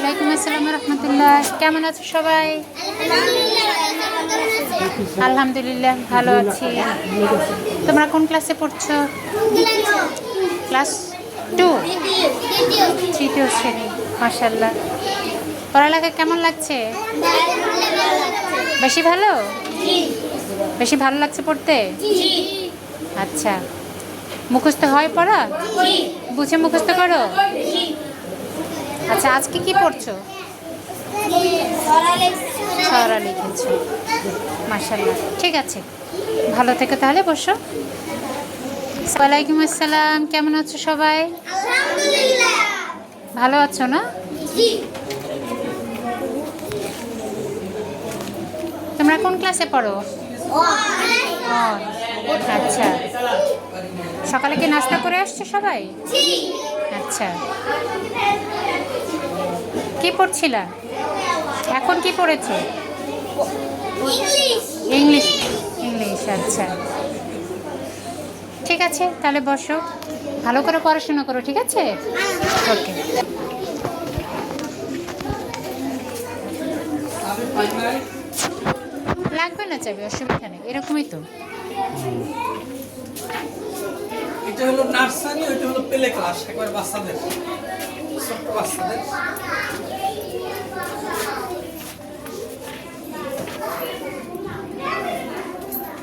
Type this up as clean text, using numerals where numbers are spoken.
ওয়ালাইকুম আসসালাম রহমতুল্লাহ। কেমন আছো সবাই? আলহামদুলিল্লাহ ভালো আছি। তোমরা কোন ক্লাসে পড়ছো? ক্লাস 2, তৃতীয় শ্রেণী। মাশাআল্লাহ। পড়ালেখা কেমন লাগছে? বেশি ভালো? বেশি ভালো লাগছে পড়তে? আচ্ছা, মুখস্থ হয় পড়া? বুঝে মুখস্থ করো? আচ্ছা, আজকে কি পড়ছো? ছড়া লিখেছো, মাশাআল্লাহ। ঠিক আছে, ভালো থেকো তাহলে, বসো। ওয়ালাইকুম আসসালাম। কেমন আছো সবাই? ভালো আছো না? তোমরা কোন ক্লাসে পড়ো? আচ্ছা, সকালে কি নাস্তা করে আসছো সবাই? আচ্ছা, কি পড়ছিলা? এখন কি পড়েছো? ইংলিশ। ইংলিশ, আচ্ছা। ঠিক আছে, তাহলে বসো, ভালো করে পড়াশোনা করো, ঠিক আছে? ওকে। লাগবে না চাবি, অসুবিধা নেই, এরকমই তো। এটা হলো নার্সারি, ওইটা হলো প্লে ক্লাস, একবার বাচ্চাদের, ছোট্ট বাচ্চাদের।